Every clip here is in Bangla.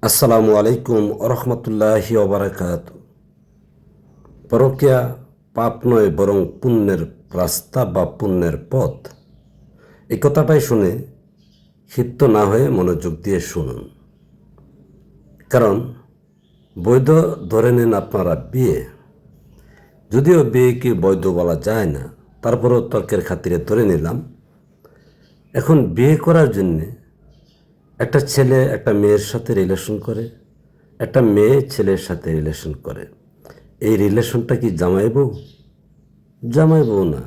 আসসালামু আলাইকুম রহমতুল্লাহি ওবারাকাত। পরকীয়া পাপ নয় বরং পুণ্যের রাস্তা বা পুণ্যের পথ। এই কথাটাই শুনে ক্ষিপ্ত না হয়ে মনোযোগ দিয়ে শুনুন। কারণ বৈধ ধরে নেন আপনারা বিয়ে, যদিও বিয়েকে বৈধ বলা যায় না, তারপরেও তর্কের খাতিরে ধরে নিলাম। এখন বিয়ে করার জন্যে একটা ছেলে একটা মেয়ের সাথে রিলেশন করে, একটা মেয়ে ছেলের সাথে রিলেশন করে। এই রিলেশনটা কি জামাই বউ? জামাই বউ না,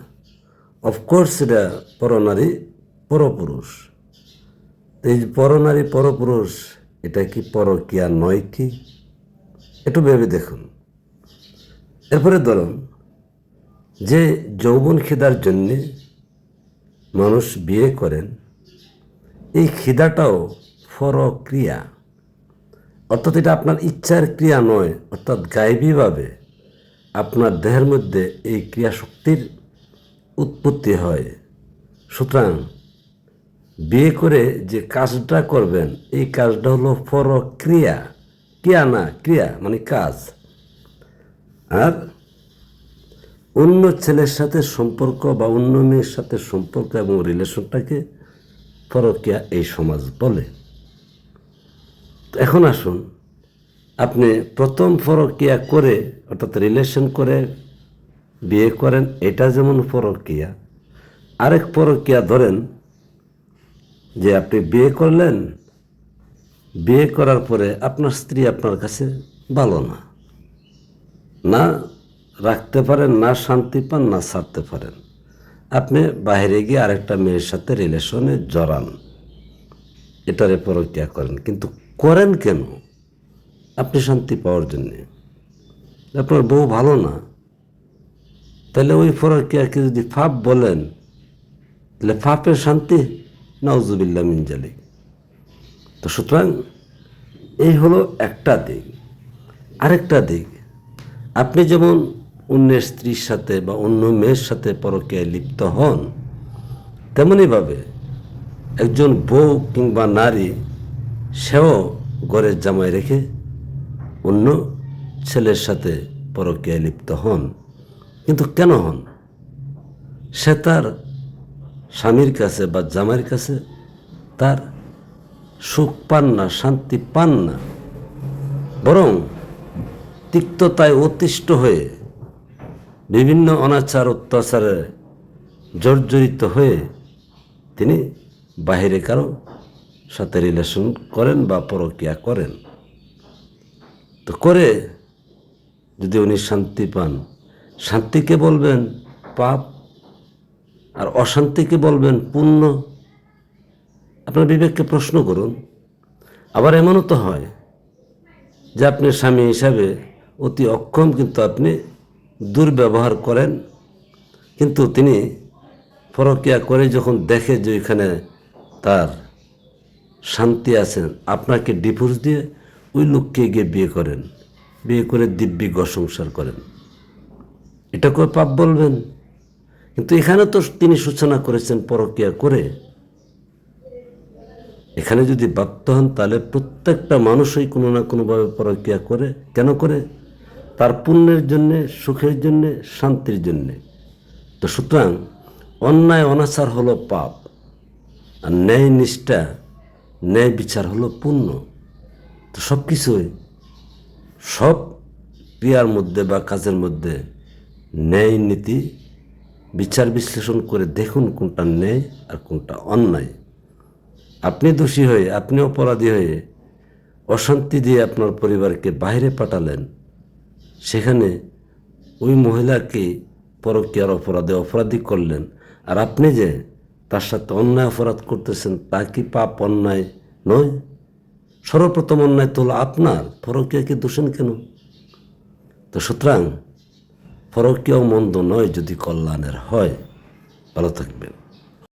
অফকোর্স এটা পরনারী পরপুরুষ। এই পরনারী পরপুরুষ, এটা কি পরকীয়া নয় কি? একটু ভেবে দেখুন। এরপরে ধরুন যে যৌবন খিদার জন্যে মানুষ বিয়ে করেন, এই খিদাটাও পরক্রিয়া, অর্থাৎ এটা আপনার ইচ্ছার ক্রিয়া নয়, অর্থাৎ গায়েবীভাবে আপনার দেহের মধ্যে এই ক্রিয়া শক্তির উৎপত্তি হয়। সুতরাং বিয়ে করে যে কাজটা করবেন, এই কাজটা হলো পরক্রিয়া, ক্রিয়া না, ক্রিয়া মানে কাজ। আর অন্য ছেলের সাথে সম্পর্ক বা অন্য মেয়ের সাথে সম্পর্ক এবং রিলেশনটাকে পরকীয়া এই সমাজ বলে। এখন আসুন, আপনি প্রথম পরকীয়া করে অর্থাৎ রিলেশন করে বিয়ে করেন, এটা যেমন পরকীয়া। আরেক পরকীয়া ধরেন যে আপনি বিয়ে করলেন, বিয়ে করার পরে আপনার স্ত্রী আপনার কাছে ভালো না, না রাখতে পারেন, না শান্তি পান, না ছাড়তে পারেন। আপনি বাইরে গিয়ে আরেকটা মেয়ের সাথে রিলেশনে জড়ান, এটারে পরকীয়া করেন। কিন্তু করেন কেন? আপনি শান্তি পাওয়ার জন্যে। আপনার বউ ভালো না, তাহলে ওই পরকীয়াকে যদি পাপ বলেন, তাহলে পাপের শান্তি, নাউজুবিল্লাহ মিন জালিক। তো সুতরাং এই হলো একটা দিক। আরেকটা দিক, আপনি যেমন অন্যের স্ত্রীর সাথে বা অন্য মেয়ের সাথে পরকীয়ায় লিপ্ত হন, তেমনইভাবে একজন বউ কিংবা নারী, সেও ঘরের জামাই রেখে অন্য ছেলের সাথে পরকীয়ায় লিপ্ত হন। কিন্তু কেন হন? সে তার স্বামীর কাছে বা জামাইয়ের কাছে তার সুখ পান না, শান্তি পান না, বরং তিক্ততায় অতিষ্ঠ হয়ে বিভিন্ন অনাচার অত্যাচারে জর্জরিত হয়ে তিনি বাহিরে কারো সাথে রিলেশন করেন বা পরকীয়া করেন। তো করে যদি উনি শান্তি পান, শান্তিকে বলবেন পাপ, আর অশান্তিকে বলবেন পুণ্য। আপনার বিবেককে প্রশ্ন করুন। আবার এমনও তো হয় যে আপনি স্বামী হিসাবে অতি অক্ষম, কিন্তু আপনি দুর্ব্যবহার করেন, কিন্তু তিনি পরকীয়া করে যখন দেখে যে ওইখানে তার শান্তি আছেন, আপনাকে ডিভোর্স দিয়ে ওই লোককে গিয়ে বিয়ে করেন, বিয়ে করে দিব্যি সংসার করেন। এটাকে পাপ বলবেন? কিন্তু এখানে তো তিনি সূচনা করেছেন পরকীয়া করে। এখানে যদি বাধ্য হন, তাহলে প্রত্যেকটা মানুষই কোনো না কোনোভাবে পরকীয়া করে। কেন করে? তার পুণ্যের জন্যে, সুখের জন্যে, শান্তির জন্যে। তো সুতরাং অন্যায় অনাচার হলো পাপ, আর ন্যায় নিষ্ঠা, ন্যায় বিচার হলো পুণ্য। তো সব কিছুই, সব ক্রিয়ার মধ্যে বা কাজের মধ্যে ন্যায় নীতি বিচার বিশ্লেষণ করে দেখুন কোনটা ন্যায় আর কোনটা অন্যায়। আপনি দোষী হয়ে, আপনি অপরাধী হয়ে অশান্তি দিয়ে আপনার পরিবারকে বাইরে পাঠালেন, সেখানে ওই মহিলাকে পরকীয়ার অপরাধে অপরাধী করলেন, আর আপনি যে তার সাথে অন্যায় অপরাধ করতেছেন, তা কি পাপ অন্যায় নয়? সর্বপ্রথম অন্যায় তো হলো আপনার, পরকীয়াকে দোষেন কেন? তো সুতরাং পরকীয়াও মন্দ নয় যদি কল্যাণের হয়। ভালো থাকবেন।